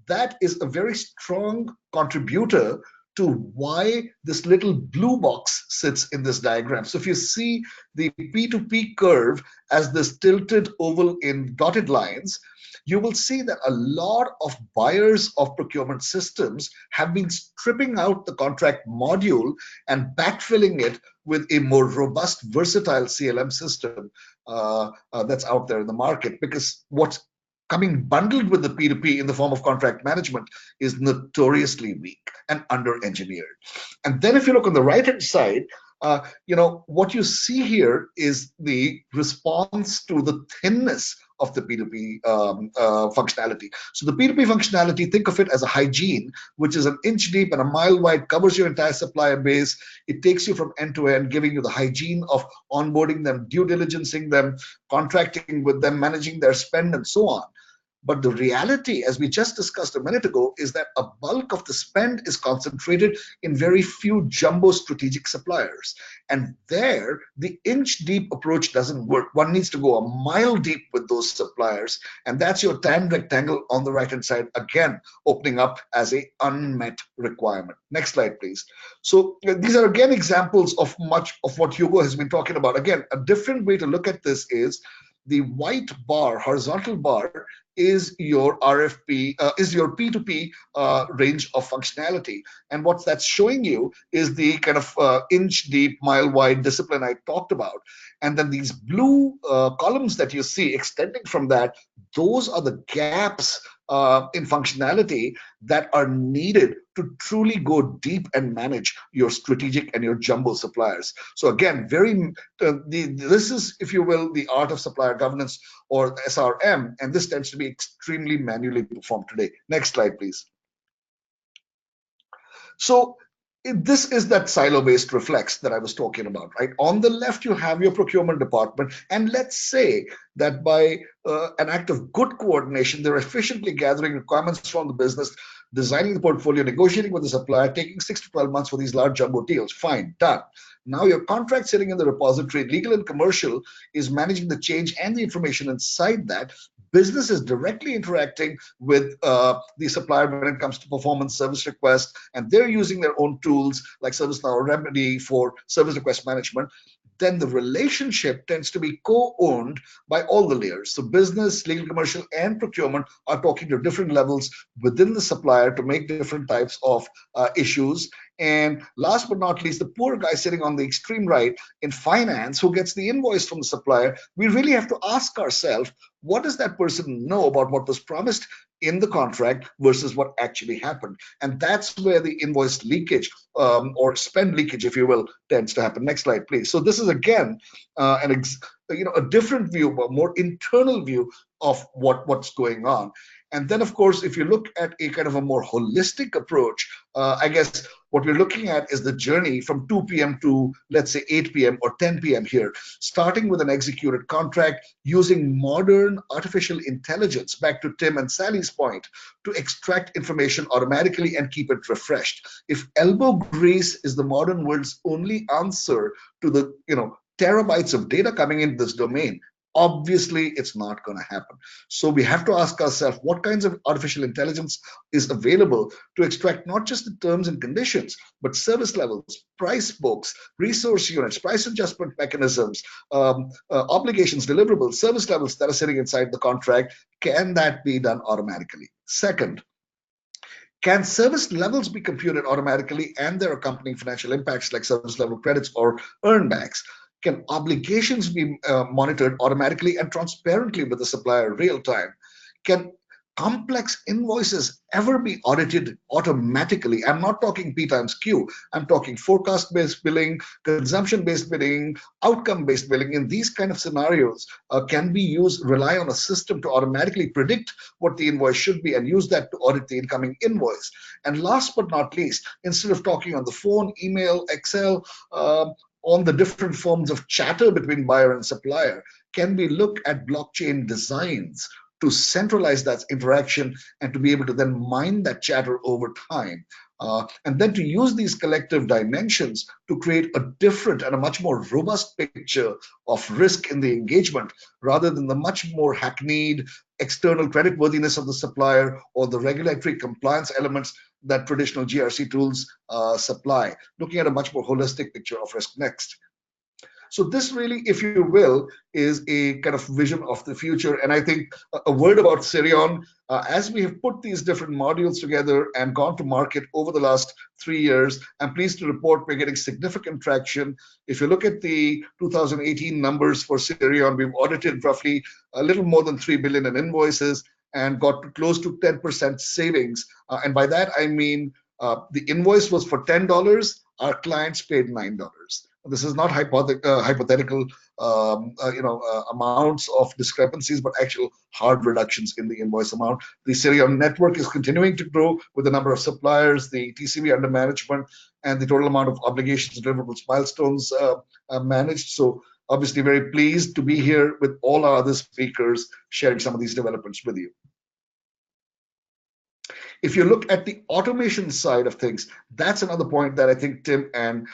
Speaker 1: that is a very strong contributor to why this little blue box sits in this diagram. So if you see the P2P curve as this tilted oval in dotted lines, you will see that a lot of buyers of procurement systems have been stripping out the contract module and backfilling it with a more robust, versatile CLM system that's out there in the market. Because what's coming bundled with the P2P in the form of contract management is notoriously weak and under-engineered. And then if you look on the right-hand side, what you see here is the response to the thinness of the P2P functionality. So the P2P functionality, think of it as a hygiene, which is an inch deep and a mile wide, covers your entire supplier base. It takes you from end to end, giving you the hygiene of onboarding them, due diligencing them, contracting with them, managing their spend, and so on. But the reality, as we just discussed a minute ago, is that a bulk of the spend is concentrated in very few jumbo strategic suppliers. And there, the inch-deep approach doesn't work. One needs to go a mile deep with those suppliers. And that's your tan rectangle on the right-hand side, again, opening up as an unmet requirement. Next slide, please. So these are, again, examples of much of what Hugo has been talking about. Again, a different way to look at this is the white bar, horizontal bar, is your RFP, is your P2P range of functionality. And what that's showing you is the kind of inch deep, mile wide discipline I talked about. And then these blue columns that you see extending from that, those are the gaps in functionality that are needed to truly go deep and manage your strategic and your jumbo suppliers. So again, this is, if you will, the art of supplier governance, or SRM, and this tends to be extremely manually performed today. Next slide, please. So this is that silo-based reflex that I was talking about, right? On the left, you have your procurement department, and let's say that by an act of good coordination, they're efficiently gathering requirements from the business, designing the portfolio, negotiating with the supplier, taking 6 to 12 months for these large jumbo deals. Fine, done. Now your contract sitting in the repository, legal and commercial, is managing the change and the information inside that. Business is directly interacting with the supplier when it comes to performance, service request, and they're using their own tools like ServiceNow or Remedy for service request management. Then the relationship tends to be co-owned by all the layers. So business, legal, commercial, and procurement are talking to different levels within the supplier to make different types of issues. And last but not least, the poor guy sitting on the extreme right in finance who gets the invoice from the supplier, we really have to ask ourselves, what does that person know about what was promised in the contract versus what actually happened? And that's where the invoice leakage or spend leakage, if you will, tends to happen. Next slide, please. So this is again a different view, a more internal view of what's going on. And then, of course, if you look at a kind of a more holistic approach, I guess what we're looking at is the journey from 2 p.m. to, let's say, 8 p.m. or 10 p.m. here, starting with an executed contract, using modern artificial intelligence, back to Tim and Sally's point, to extract information automatically and keep it refreshed. If elbow grease is the modern world's only answer to the terabytes of data coming in this domain, Obviously, it's not going to happen. So we have to ask ourselves what kinds of artificial intelligence is available to extract not just the terms and conditions, but service levels, price books, resource units, price adjustment mechanisms, obligations, deliverables, service levels that are sitting inside the contract. Can that be done automatically? Second, can service levels be computed automatically and their accompanying financial impacts like service level credits or earnbacks? Can obligations be monitored automatically and transparently with the supplier real time? Can complex invoices ever be audited automatically? I'm not talking P times Q. I'm talking forecast-based billing, consumption-based billing, outcome-based billing. In these kind of scenarios, can we rely on a system to automatically predict what the invoice should be and use that to audit the incoming invoice? And last but not least, instead of talking on the phone, email, Excel, on the different forms of chatter between buyer and supplier, can we look at blockchain designs to centralize that interaction and to be able to then mine that chatter over time? And then to use these collective dimensions to create a different and a much more robust picture of risk in the engagement rather than the much more hackneyed external creditworthiness of the supplier or the regulatory compliance elements that traditional GRC tools supply, looking at a much more holistic picture of risk next. So this really, if you will, is a kind of vision of the future. And I think a word about Sirion, as we have put these different modules together and gone to market over the last 3 years, I'm pleased to report we're getting significant traction. If you look at the 2018 numbers for Sirion, we've audited roughly a little more than 3 billion in invoices and got close to 10% savings. And by that, I mean the invoice was for $10, our clients paid $9. This is not hypothetical, amounts of discrepancies, but actual hard reductions in the invoice amount. The Sirion network is continuing to grow with the number of suppliers, the TCV under management, and the total amount of obligations, deliverables, milestones managed. So obviously very pleased to be here with all our other speakers sharing some of these developments with you. If you look at the automation side of things, that's another point that I think Tim and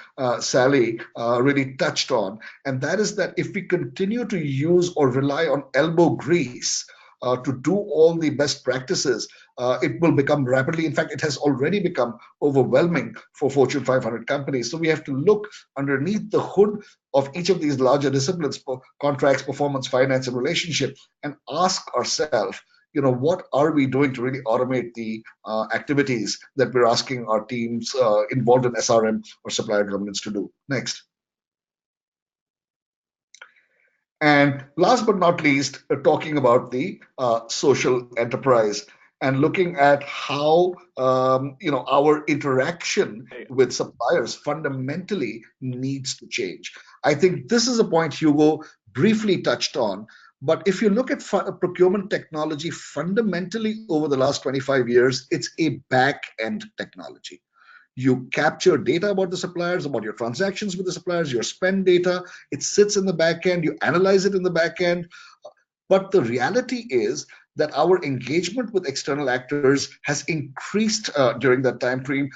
Speaker 1: Sally really touched on. And that is that if we continue to use or rely on elbow grease to do all the best practices, it will become rapidly, in fact, it has already become overwhelming for Fortune 500 companies. So we have to look underneath the hood of each of these larger disciplines, for contracts, performance, finance, and relationship, and ask ourselves, what are we doing to really automate the activities that we're asking our teams involved in SRM or supplier governance to do? Next. And last but not least, talking about the social enterprise and looking at how our interaction with suppliers fundamentally needs to change. I think this is a point Hugo briefly touched on. But if you look at procurement technology, fundamentally over the last 25 years, it's a back-end technology. You capture data about the suppliers, about your transactions with the suppliers, your spend data. It sits in the back end. You analyze it in the back end. But the reality is that our engagement with external actors has increased during that time frame.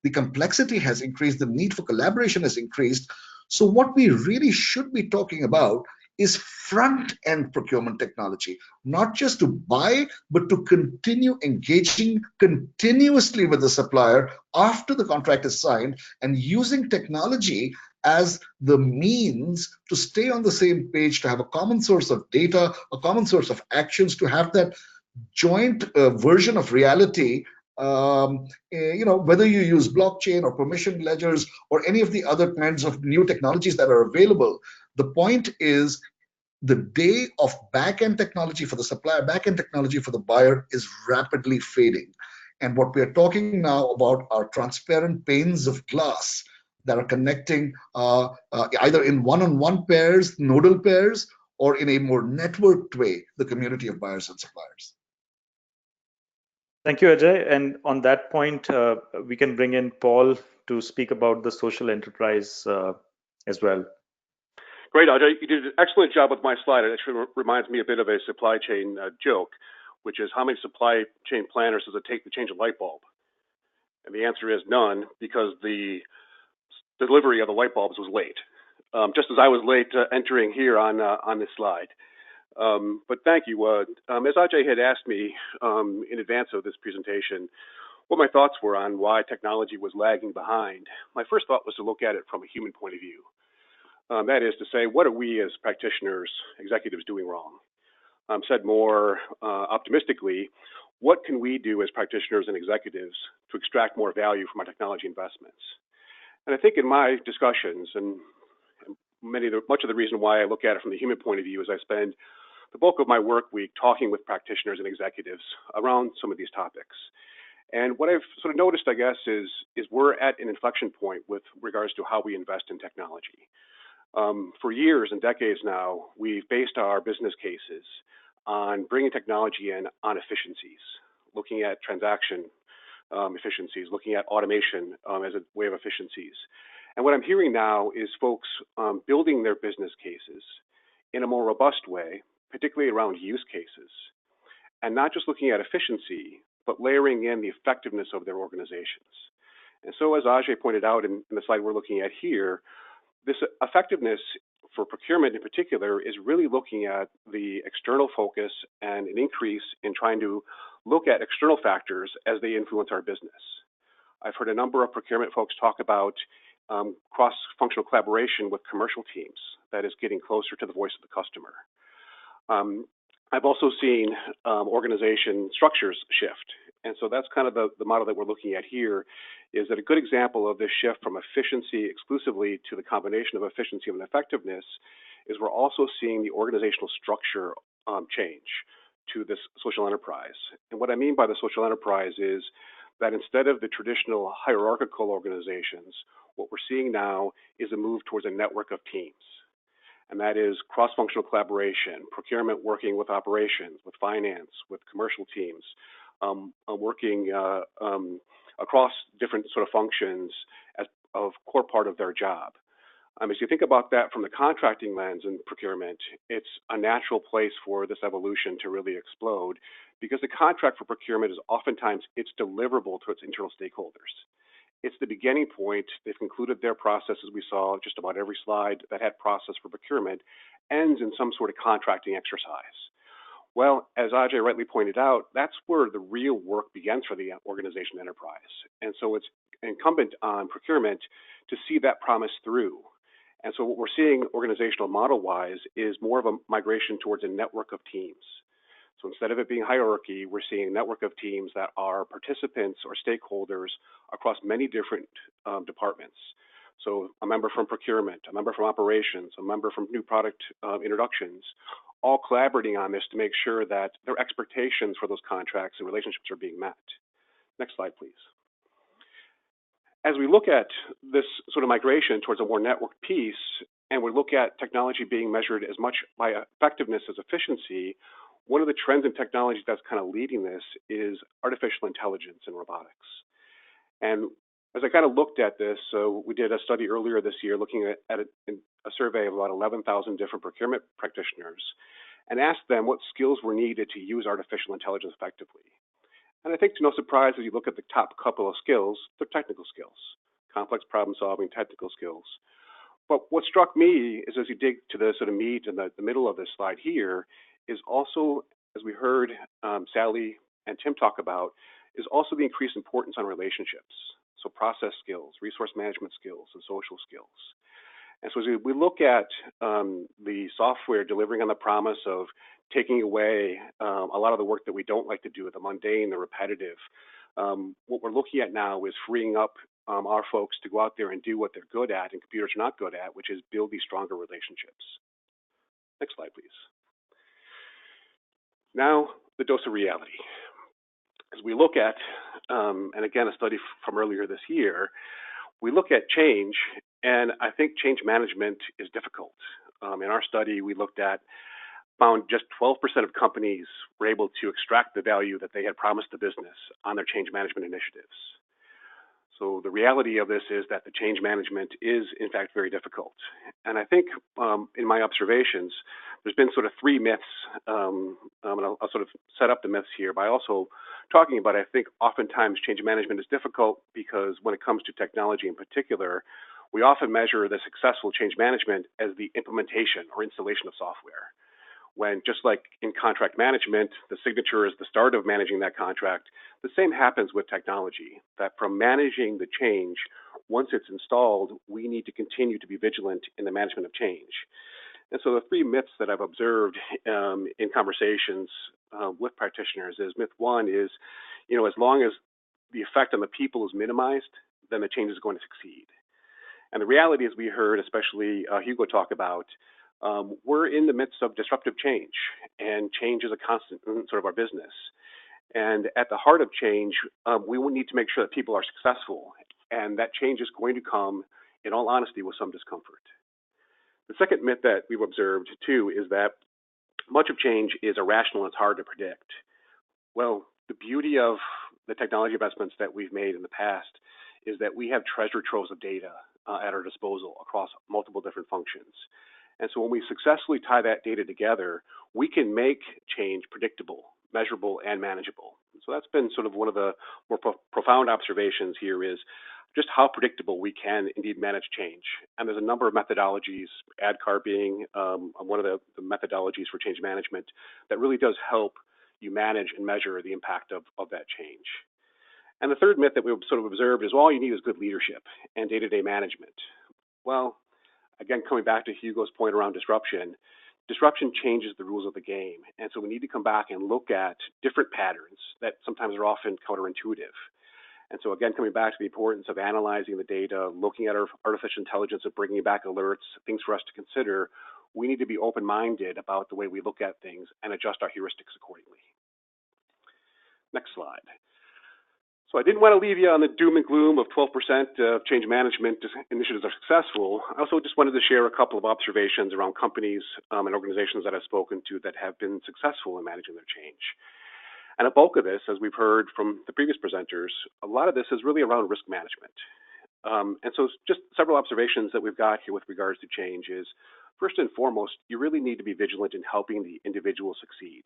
Speaker 1: The complexity has increased. The need for collaboration has increased. So what we really should be talking about is front-end procurement technology, not just to buy, but to continue engaging continuously with the supplier after the contract is signed and using technology as the means to stay on the same page, to have a common source of data, a common source of actions, to have that joint version of reality. Whether you use blockchain or permission ledgers or any of the other kinds of new technologies that are available, the point is the day of back-end technology for the supplier, back-end technology for the buyer is rapidly fading. And what we are talking now about are transparent panes of glass that are connecting either in one-on-one pairs, nodal pairs, or in a more networked way, the community of buyers and suppliers.
Speaker 5: Thank you, Ajay. And on that point, we can bring in Paul to speak about the social enterprise as well.
Speaker 6: Great, Ajay. You did an excellent job with my slide. It actually reminds me a bit of a supply chain joke, which is how many supply chain planners does it take to change a light bulb? And the answer is none, because the delivery of the light bulbs was late. just as I was late entering here on this slide. But thank you. As Ajay had asked me in advance of this presentation, what my thoughts were on why technology was lagging behind, my first thought was to look at it from a human point of view. That is to say, what are we as practitioners, executives doing wrong? Said more optimistically, what can we do as practitioners and executives to extract more value from our technology investments? And I think in my discussions, and much of the reason why I look at it from the human point of view is I spend the bulk of my work week talking with practitioners and executives around some of these topics. And what I've sort of noticed, I guess, is we're at an inflection point with regards to how we invest in technology. For years and decades now, we've based our business cases on bringing technology in on efficiencies, looking at transaction efficiencies, looking at automation as a way of efficiencies. And what I'm hearing now is folks building their business cases in a more robust way, particularly around use cases, and not just looking at efficiency, but layering in the effectiveness of their organizations. And so as Ajay pointed out in the slide we're looking at here, this effectiveness for procurement in particular is really looking at the external focus and an increase in trying to look at external factors as they influence our business. I've heard a number of procurement folks talk about cross-functional collaboration with commercial teams that is getting closer to the voice of the customer. I've also seen organization structures shift. And so that's kind of the model that we're looking at here, is that a good example of this shift from efficiency exclusively to the combination of efficiency and effectiveness is we're also seeing the organizational structure change to this social enterprise. And what I mean by the social enterprise is that instead of the traditional hierarchical organizations, what we're seeing now is a move towards a network of teams. And that is cross-functional collaboration, procurement working with operations, with finance, with commercial teams, working across different sort of functions as a core part of their job. As you think about that from the contracting lens and procurement, it's a natural place for this evolution to really explode, because the contract for procurement is oftentimes it's deliverable to its internal stakeholders. It's the beginning point. They've concluded their process, as we saw just about every slide that had process for procurement, ends in some sort of contracting exercise. Well, as Ajay rightly pointed out, that's where the real work begins for the organization enterprise. And so it's incumbent on procurement to see that promise through. And so what we're seeing organizational model-wise is more of a migration towards a network of teams. So instead of it being hierarchy, we're seeing a network of teams that are participants or stakeholders across many different departments. So a member from procurement, a member from operations, a member from new product introductions, all collaborating on this to make sure that their expectations for those contracts and relationships are being met. Next slide, please. As we look at this sort of migration towards a more networked piece, and we look at technology being measured as much by effectiveness as efficiency, one of the trends in technology that's kind of leading this is artificial intelligence and robotics. And as I kind of looked at this, so we did a study earlier this year looking at a survey of about 11,000 different procurement practitioners and asked them what skills were needed to use artificial intelligence effectively. And I think to no surprise, as you look at the top couple of skills, they're technical skills, complex problem solving, technical skills. But what struck me is as you dig to the sort of meat in the middle of this slide here is also, as we heard Sally and Tim talk about, is also the increased importance on relationships. So process skills, resource management skills, and social skills. And so as we look at the software delivering on the promise of taking away a lot of the work that we don't like to do, the mundane, the repetitive, what we're looking at now is freeing up our folks to go out there and do what they're good at and computers are not good at, which is build these stronger relationships. Next slide, please. Now, the dose of reality. As we look at, and again, a study from earlier this year, we look at change, and I think change management is difficult. In our study, we found just 12% of companies were able to extract the value that they had promised the business on their change management initiatives. So the reality of this is that the change management is, in fact, very difficult. And I think in my observations, there's been sort of three myths, and I'll sort of set up the myths here by also talking about, I think, oftentimes change management is difficult because when it comes to technology in particular, We often measure the successful change management as the implementation or installation of software, when just like in contract management, the signature is the start of managing that contract, the same happens with technology, that from managing the change, once it's installed, we need to continue to be vigilant in the management of change. And so the three myths that I've observed in conversations with practitioners is myth one is, as long as the effect on the people is minimized, then the change is going to succeed. And the reality, as we heard, especially Hugo talk about, we're in the midst of disruptive change, and change is a constant in sort of our business. And at the heart of change, we will need to make sure that people are successful, and that change is going to come, in all honesty, with some discomfort. The second myth that we've observed, too, is that much of change is irrational and it's hard to predict. Well, the beauty of the technology investments that we've made in the past is that we have treasure troves of data at our disposal across multiple different functions. And so when we successfully tie that data together, we can make change predictable, measurable, and manageable. So that's been sort of one of the more profound observations here is just how predictable we can indeed manage change. And there's a number of methodologies, ADKAR being one of the methodologies for change management, that really does help you manage and measure the impact of that change. And the third myth that we've sort of observed is all you need is good leadership and day-to-day management. Well, again, coming back to Hugo's point around disruption changes the rules of the game. And so we need to come back and look at different patterns that sometimes are often counterintuitive. And so again, coming back to the importance of analyzing the data, looking at our artificial intelligence of bringing back alerts, things for us to consider, we need to be open-minded about the way we look at things and adjust our heuristics accordingly. Next slide. So I didn't want to leave you on the doom and gloom of 12% of change management initiatives are successful. I also just wanted to share a couple of observations around companies and organizations that I've spoken to that have been successful in managing their change. And a bulk of this, as we've heard from the previous presenters, a lot of this is really around risk management. And so just several observations that we've got here with regards to change is, first and foremost, you really need to be vigilant in helping the individual succeed.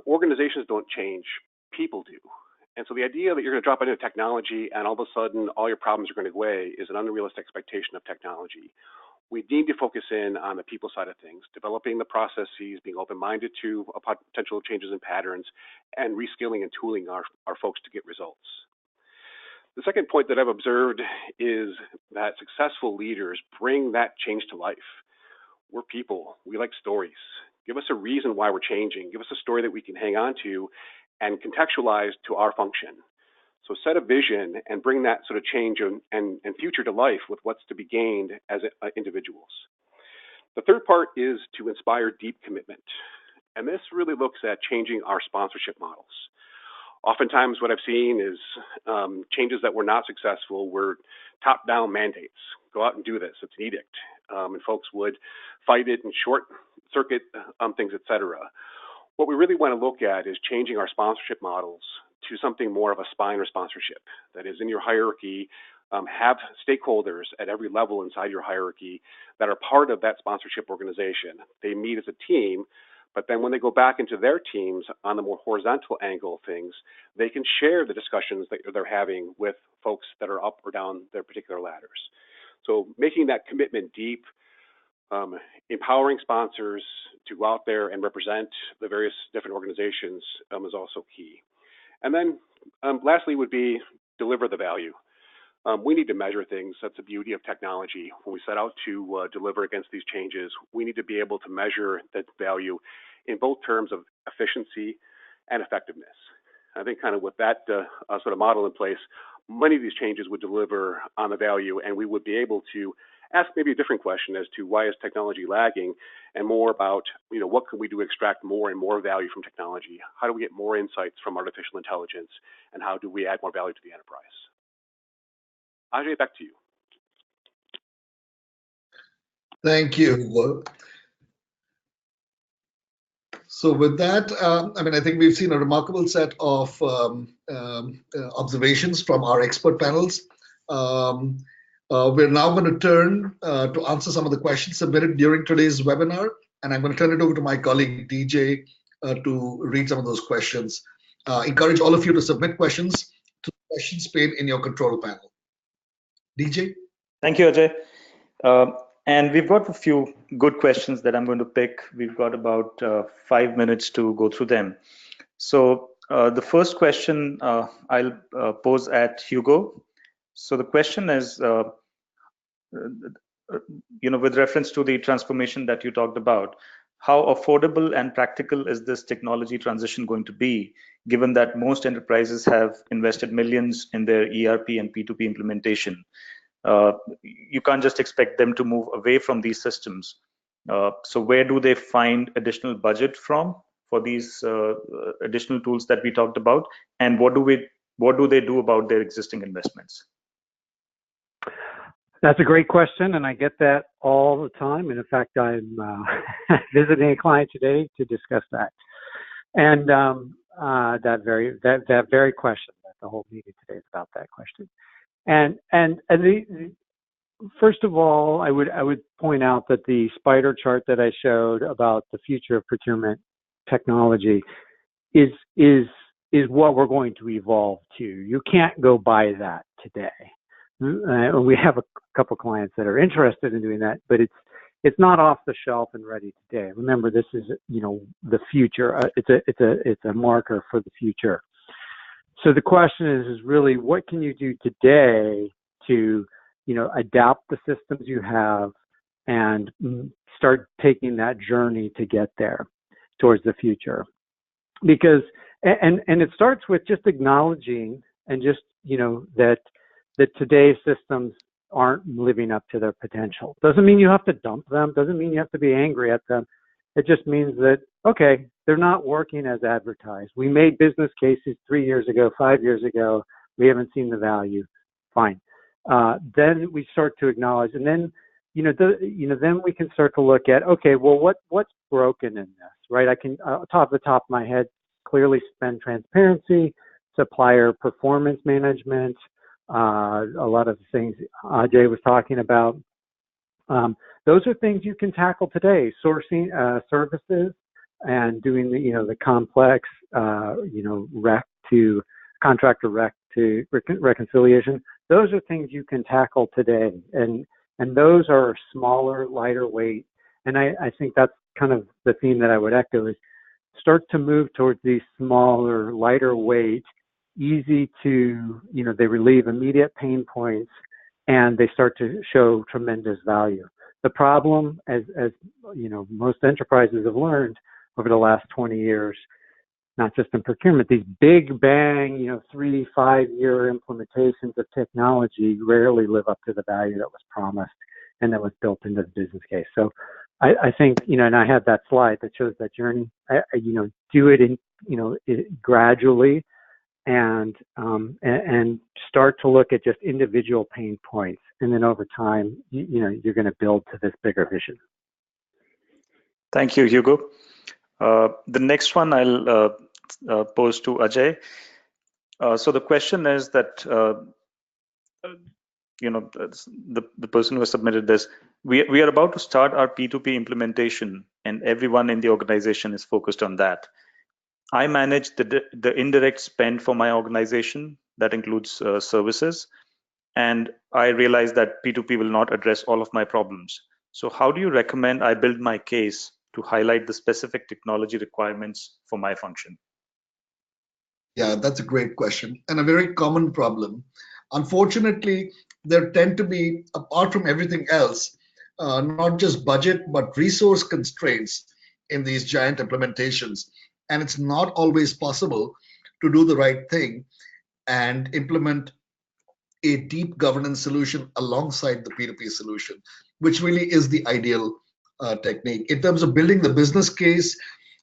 Speaker 6: Organizations don't change, people do. And so the idea that you're going to drop into technology and all of a sudden all your problems are going to go away is an unrealistic expectation of technology. We need to focus in on the people side of things, developing the processes, being open-minded to potential changes in patterns, and reskilling and tooling our folks to get results. The second point that I've observed is that successful leaders bring that change to life. We're people. We like stories. Give us a reason why we're changing. Give us a story that we can hang on to and contextualize to our function. So set a vision and bring that sort of change and future to life with what's to be gained as individuals. The third part is to inspire deep commitment. And this really looks at changing our sponsorship models. Oftentimes what I've seen is changes that were not successful were top-down mandates. Go out and do this, it's an edict. And folks would fight it and short circuit things, et cetera. What we really want to look at is changing our sponsorship models to something more of a spine or sponsorship. That is, in your hierarchy, have stakeholders at every level inside your hierarchy that are part of that sponsorship organization. They meet as a team, but then when they go back into their teams on the more horizontal angle of things, they can share the discussions that they're having with folks that are up or down their particular ladders. So making that commitment deep, empowering sponsors to go out there and represent the various different organizations is also key. And then lastly would be deliver the value. We need to measure things. That's the beauty of technology. When we set out to deliver against these changes, we need to be able to measure that value in both terms of efficiency and effectiveness. I think kind of with that sort of model in place, many of these changes would deliver on the value, and we would be able to ask maybe a different question as to why is technology lagging, and more about, what can we do to extract more and more value from technology? How do we get more insights from artificial intelligence, and how do we add more value to the enterprise? Ajay, back to you.
Speaker 1: Thank you. So with that, I think we've seen a remarkable set of observations from our expert panels. We're now going to turn to answer some of the questions submitted during today's webinar, and I'm going to turn it over to my colleague DJ to read some of those questions. Encourage all of you to submit questions to the questions pane in your control panel. DJ?
Speaker 5: Thank you, Ajay. And we've got a few good questions that I'm going to pick. We've got about 5 minutes to go through them. So the first question I'll pose at Hugo. So the question is, with reference to the transformation that you talked about, how affordable and practical is this technology transition going to be, given that most enterprises have invested millions in their ERP and P2P implementation? You can't just expect them to move away from these systems. So where do they find additional budget from for these additional tools that we talked about? And what do they do about their existing investments?
Speaker 4: That's a great question, and I get that all the time. And in fact, I'm visiting a client today to discuss that. And that very question, that the whole meeting today is about that question. And first of all, I would point out that the spider chart that I showed about the future of procurement technology is what we're going to evolve to. You can't go buy that today. We have a couple clients that are interested in doing that, but it's not off the shelf and ready today. Remember, this is the future. It's a marker for the future. So the question is really, what can you do today to adapt the systems you have and start taking that journey to get there towards the future? Because and it starts with just acknowledging and just that today's systems aren't living up to their potential. Doesn't mean you have to dump them. Doesn't mean you have to be angry at them. It just means that, okay, they're not working as advertised. We made business cases 3 years ago, 5 years ago. We haven't seen the value. Fine. Then we start to acknowledge, and then then we can start to look at, okay, well, what's broken in this, right? I can, off the top of my head, clearly spend transparency, supplier performance management, a lot of the things Ajay was talking about. Those are things you can tackle today. Sourcing services and doing the complex rec to contractor rec to reconciliation. Those are things you can tackle today, and those are smaller, lighter weight. And I think that's kind of the theme that I would echo, is start to move towards these smaller, lighter weight, easy to, they relieve immediate pain points, and they start to show tremendous value. The problem, as most enterprises have learned over the last 20 years, not just in procurement, these big bang, 3-5 year implementations of technology rarely live up to the value that was promised and that was built into the business case. So I think, and I had that slide that shows that journey, do it gradually, and start to look at just individual pain points, and then over time, you're going to build to this bigger vision.
Speaker 5: Thank you, Hugo. The next one I'll pose to Ajay. So the question is that the person who has submitted this, we are about to start our P2P implementation, and everyone in the organization is focused on that. I manage the indirect spend for my organization. That includes services. And I realize that P2P will not address all of my problems. So how do you recommend I build my case to highlight the specific technology requirements for my function?
Speaker 1: Yeah, that's a great question, and a very common problem. Unfortunately, there tend to be, apart from everything else, not just budget, but resource constraints in these giant implementations. And it's not always possible to do the right thing and implement a deep governance solution alongside the P2P solution, which really is the ideal technique. In terms of building the business case,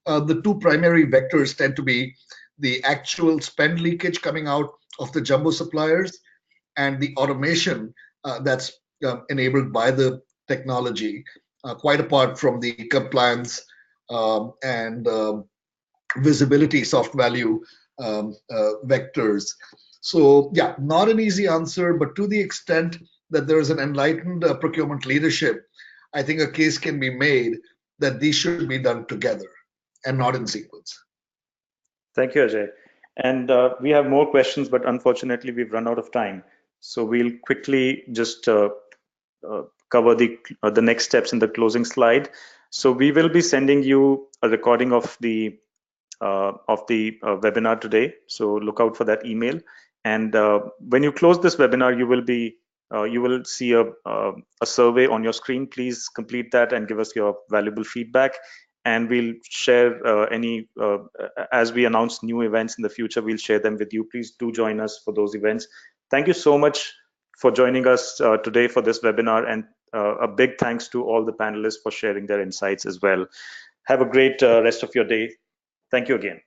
Speaker 1: the two primary vectors tend to be the actual spend leakage coming out of the jumbo suppliers and the automation that's enabled by the technology, quite apart from the compliance and visibility soft value vectors. So yeah, not an easy answer, but to the extent that there is an enlightened procurement leadership, I think a case can be made that these should be done together and not in sequence.
Speaker 5: Thank you, Ajay. And we have more questions, but unfortunately we've run out of time. So we'll quickly just cover the next steps in the closing slide. So we will be sending you a recording of the webinar today. So look out for that email. And when you close this webinar, you will see a survey on your screen. Please complete that and give us your valuable feedback. And we'll share as we announce new events in the future, we'll share them with you. Please do join us for those events. Thank you so much for joining us today for this webinar, and a big thanks to all the panelists for sharing their insights as well. Have a great rest of your day. Thank you again.